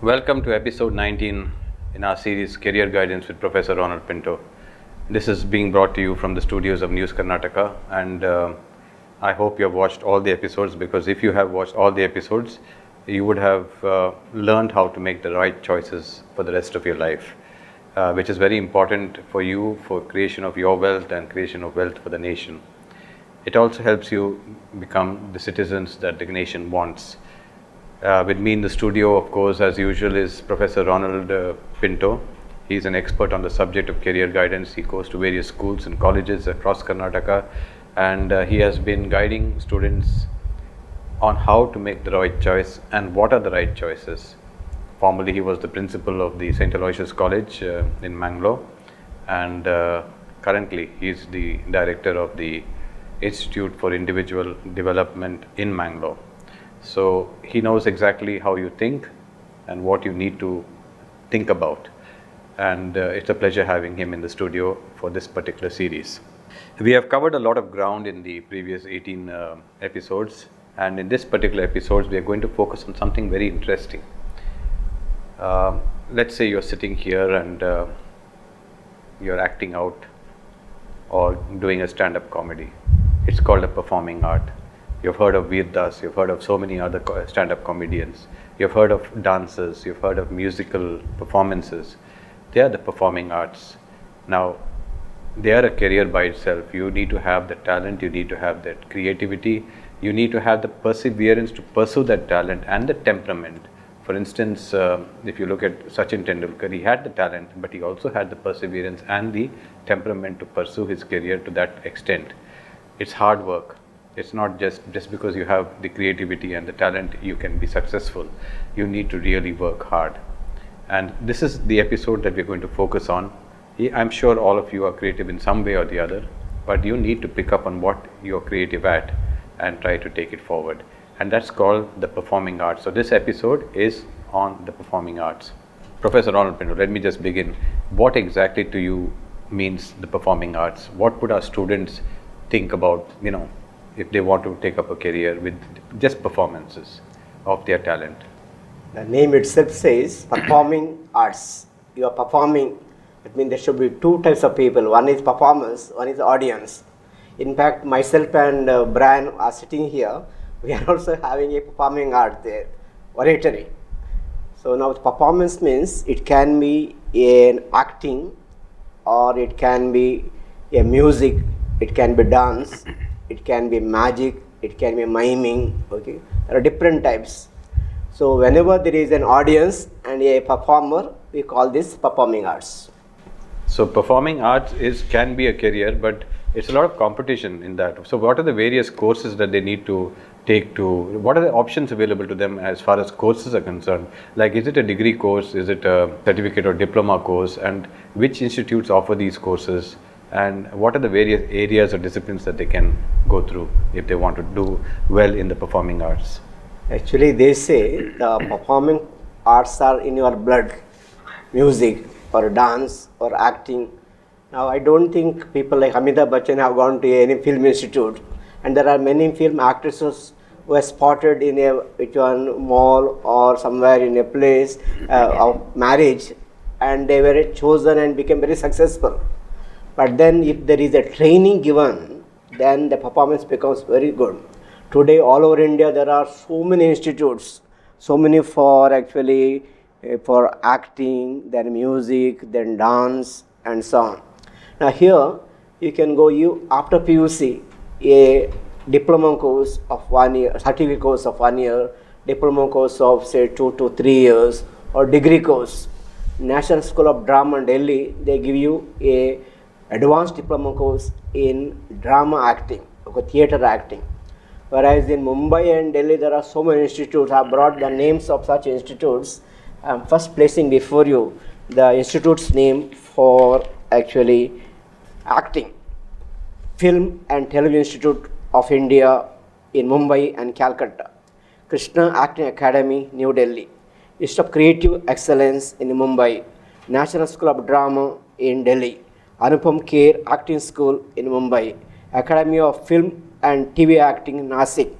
Welcome to episode 19 in our series Career Guidance with Professor Ronald Pinto. This is being brought to you from the studios of News Karnataka, and I hope you have watched all the episodes, because if you have watched all the episodes, you would have learned how to make the right choices for the rest of your life, which is very important for you for creation of your wealth and creation of wealth for the nation. It also helps you become the citizens that the nation wants. With me in the studio, of course, as usual, is Professor Ronald Pinto. He's an expert on the subject of career guidance. He goes to various schools and colleges across Karnataka, and he has been guiding students on how to make the right choice and what are the right choices. Formerly, he was the principal of the St. Aloysius College in Mangaluru, and currently he is the director of the Institute for Individual Development in Mangaluru. So he knows exactly how you think and what you need to think about, and it's a pleasure having him in the studio for this particular series. We have covered a lot of ground in the previous 18 episodes, and in this particular episode we are going to focus on something very interesting. Let's say you're sitting here and you're acting out or doing a stand-up comedy. It's called a performing art. You've heard of Veer Das, you've heard of so many other stand-up comedians, you've heard of dancers, you've heard of musical performances. They are the performing arts. Now, they are a career by itself. You need to have the talent, you need to have that creativity, you need to have the perseverance to pursue that talent and the temperament. For instance, if you look at Sachin Tendulkar, he had the talent, but he also had the perseverance and the temperament to pursue his career to that extent. It's hard work. It's not just because you have the creativity and the talent you can be successful. You need to really work hard. And this is the episode that we're going to focus on. I'm sure all of you are creative in some way or the other, but you need to pick up on what you're creative at and try to take it forward. And that's called the performing arts. So this episode is on the performing arts. Professor Ronald Pinto, let me just begin. What exactly to you means the performing arts? What would our students think about, if they want to take up a career with just performances of their talent? The name itself says performing arts. You are performing. It means there should be two types of people. One is performers, one is audience. In fact, myself and Brian are sitting here. We are also having a performing art there, oratory. So now performance means it can be an acting, or it can be a music, it can be dance, it can be magic, it can be miming. Okay, there are different types. So whenever there is an audience and a performer, we call this performing arts. So performing arts can be a career, but it's a lot of competition in that. So what are the various courses that they need to take what are the options available to them as far as courses are concerned? Like, is it a degree course, is it a certificate or diploma course, and which institutes offer these courses? And what are the various areas or disciplines that they can go through if they want to do well in the performing arts? Actually, they say the performing arts are in your blood, music or dance or acting. Now, I don't think people like Amitabh Bachchan have gone to any film institute, and there are many film actresses who are spotted in a mall or somewhere in a place of marriage, and they were chosen and became very successful. But then if there is a training given, then the performance becomes very good. Today all over India there are so many institutes, so many for acting, then music, then dance and so on. Now here you can go after PUC, a diploma course of 1 year, certificate course of 1 year, diploma course of say 2 to 3 years, or degree course. National School of Drama in Delhi, they give you a advanced diploma course in drama acting, theatre acting. Whereas in Mumbai and Delhi there are so many institutes. I have brought the names of such institutes. I am first placing before you the institute's name for acting. Film and Television Institute of India in Mumbai and Calcutta. Krishna Acting Academy, New Delhi. Institute of Creative Excellence in Mumbai. National School of Drama in Delhi. Anupam Kher Acting School in Mumbai. Academy of Film and TV Acting in Nasik.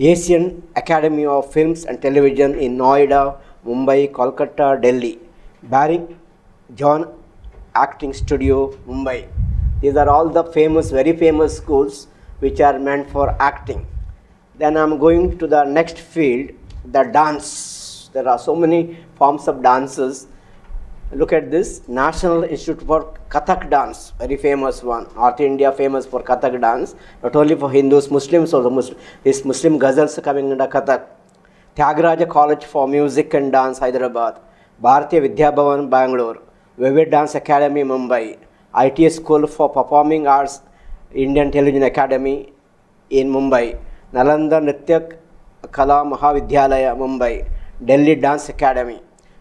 Asian Academy of Films and Television in Noida, Mumbai, Kolkata, Delhi, barring John Acting Studio, Mumbai. These are all the famous, very famous schools which are meant for acting. Then I'm going to the next field, the dance. There are so many forms of dances. Look at this, National Institute for Kathak Dance, very famous one. North India famous for Kathak dance, not only for Hindus, Muslims also. This Muslim ghazals coming under Kathak. Tyagaraja College for Music and Dance, Hyderabad. Bharatiya Vidya Bhavan, Bengaluru. Vivid Dance Academy, Mumbai. ITS School for Performing Arts, Indian Television Academy in Mumbai. Nalanda Nritya Kala Mahavidyalaya, Mumbai. Delhi Dance Academy.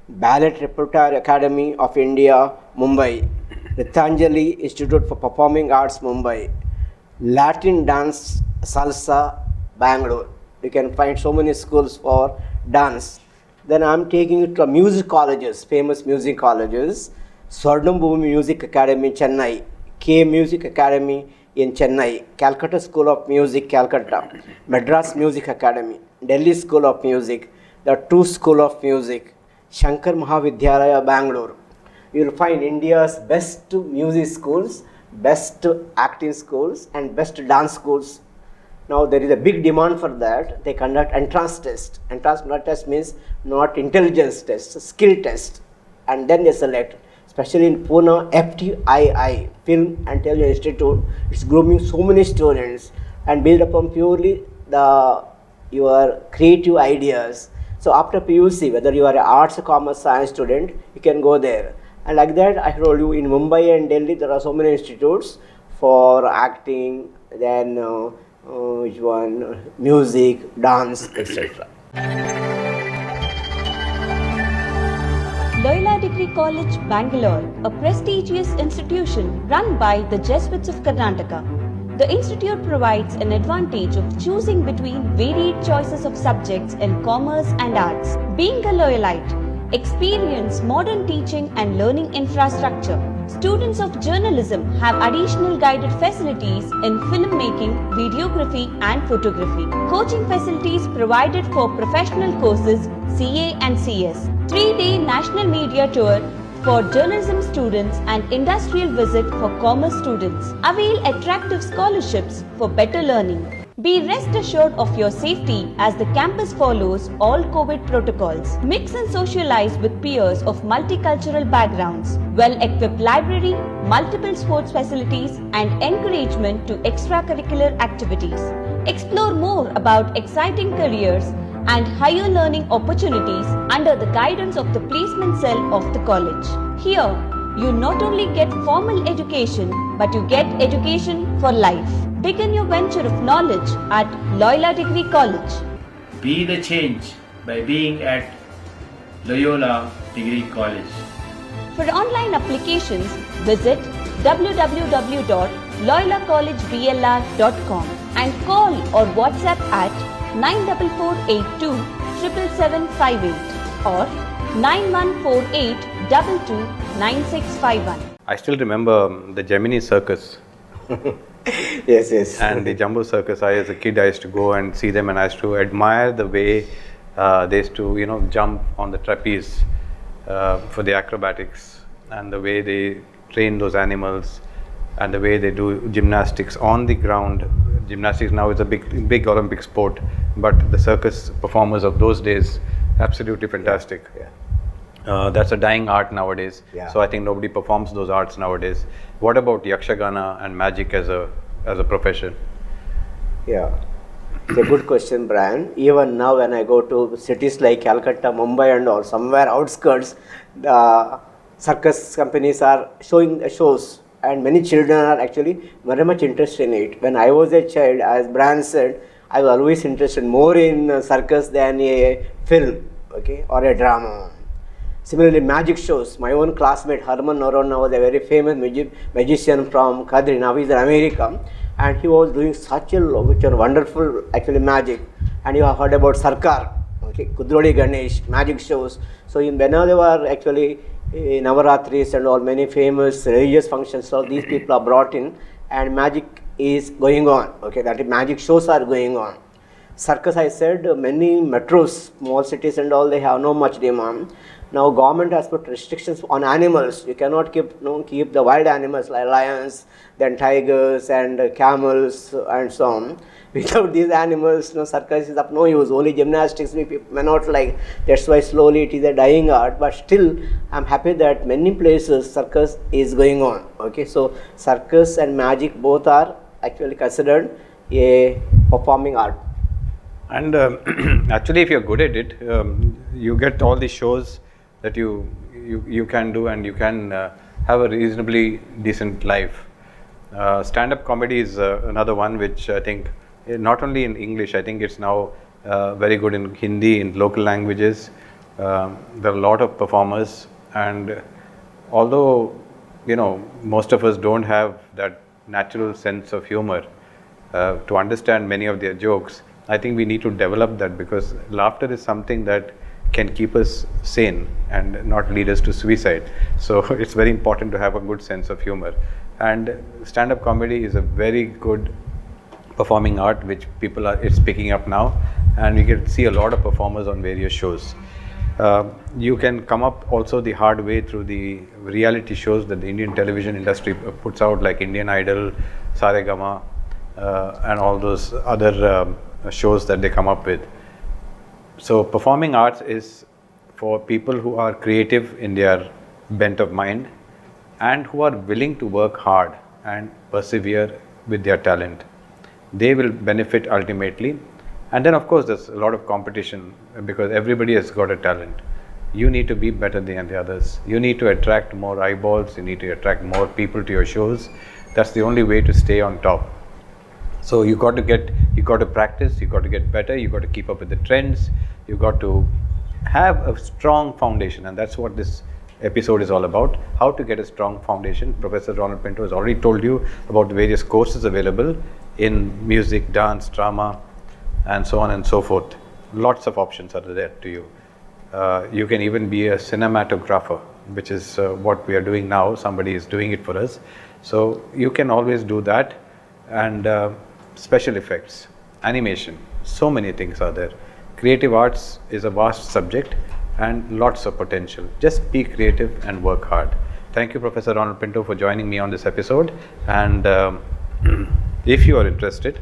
Ballet Repertoire Academy of India, Mumbai. Ritanjali Institute for Performing Arts, Mumbai. Latin Dance Salsa, Bangalore. You can find so many schools for dance. Then I am taking it to music colleges, famous music colleges. Swarnambhumi Music Academy, Chennai. K Music Academy in Chennai. Calcutta School of Music, Calcutta. Madras Music Academy. Delhi School of Music. The two School of Music. Shankar Mahavidyalaya, Bangalore. You will find India's best music schools, best acting schools, and best dance schools. Now there is a big demand for that. They conduct entrance test. Entrance test means not intelligence test, skill test, and then they select. Especially in Pune, FTII, Film and Television Institute, it's grooming so many students and based upon purely your creative ideas. So after PUC, whether you are an arts or commerce science student, you can go there. And like that, I told you, in Mumbai and Delhi, there are so many institutes for acting, then music, dance, etc. Loyola Degree College, Bangalore, a prestigious institution run by the Jesuits of Karnataka. The institute provides an advantage of choosing between varied choices of subjects in commerce and arts. Being a Loyolite, experience modern teaching and learning infrastructure. Students of journalism have additional guided facilities in filmmaking, videography and photography. Coaching facilities provided for professional courses CA and CS. 3-day national media tour for journalism students and industrial visit for commerce students. Avail attractive scholarships for better learning. Be rest assured of your safety as the campus follows all COVID protocols. Mix and socialize with peers of multicultural backgrounds. Well-equipped library, multiple sports facilities and encouragement to extracurricular activities. Explore more about exciting careers and higher learning opportunities under the guidance of the placement cell of the college. Here, you not only get formal education, but you get education for life. Begin your venture of knowledge at Loyola Degree College. Be the change by being at Loyola Degree College. For online applications, visit www.loyolacollegeblr.com and call or WhatsApp at 94482 77758 or 9148229651. I still remember the Gemini Circus. Yes. And the Jumbo Circus. As a kid, I used to go and see them, and I used to admire the way they used to, jump on the trapeze for the acrobatics, and the way they train those animals, and the way they do gymnastics on the ground. Gymnastics now is a big Olympic sport, but the circus performers of those days, absolutely fantastic. Yeah. That's a dying art nowadays. Yeah. So I think nobody performs those arts nowadays. What about Yakshagana and magic as a profession? Yeah, it's a good question, Brian. Even now when I go to cities like Calcutta, Mumbai and all, somewhere outskirts, the circus companies are showing the shows and many children are actually very much interested in it. When I was a child, as Brian said, I was always interested more in circus than a film, okay, or a drama. Similarly, magic shows. My own classmate Herman Noronha was a very famous magician from Kadri. Now he's in America, and he was doing such a wonderful actually magic. And you have heard about Sarkar, okay, Kudroli Ganesh, magic shows. So whenever they were actually Navaratris and all many famous religious functions, so these people are brought in, and magic is going on. Okay, that is, magic shows are going on. circus, I said, many metros, small cities and all, they have no much demand. Now government has put restrictions on animals. You cannot keep the wild animals like lions, then tigers and camels and so on. Without these animals, circus is of no use. Only gymnastics we may not like. That's why slowly it is a dying art. But still, I'm happy that many places circus is going on. Okay, so circus and magic both are actually considered a performing art. And actually, if you're good at it, you get all the shows that you can do, and you can have a reasonably decent life. Stand-up comedy is another one which I think, not only in English, I think it's now very good in Hindi, in local languages. There are a lot of performers, and although most of us don't have that natural sense of humor to understand many of their jokes, I think we need to develop that, because laughter is something that can keep us sane and not lead us to suicide. So it's very important to have a good sense of humor. And stand-up comedy is a very good performing art which it's picking up now, and we can see a lot of performers on various shows. You can come up also the hard way through the reality shows that the Indian television industry puts out, like Indian Idol, Saregama, and all those other shows that they come up with. So performing arts is for people who are creative in their bent of mind and who are willing to work hard and persevere with their talent. They will benefit ultimately. And then of course there's a lot of competition, because everybody has got a talent. You need to be better than the others. You need to attract more eyeballs. You need to attract more people to your shows. That's the only way to stay on top. So you got to practice, you got to get better, you got to keep up with the trends, you got to have a strong foundation, and that's what this episode is all about. How to get a strong foundation. Professor Ronald Pinto has already told you about the various courses available in music, dance, drama, and so on and so forth. Lots of options are there to you. You can even be a cinematographer, which is what we are doing now. Somebody is doing it for us. So you can always do that. And special effects, animation, so many things are there. Creative arts is a vast subject and lots of potential. Just be creative and work hard. Thank you, Professor Ronald Pinto, for joining me on this episode. And if you are interested,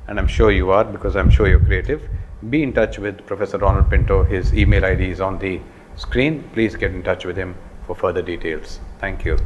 and I'm sure you are, because I'm sure you're creative, be in touch with Professor Ronald Pinto. His email ID is on the screen. Please get in touch with him for further details. Thank you.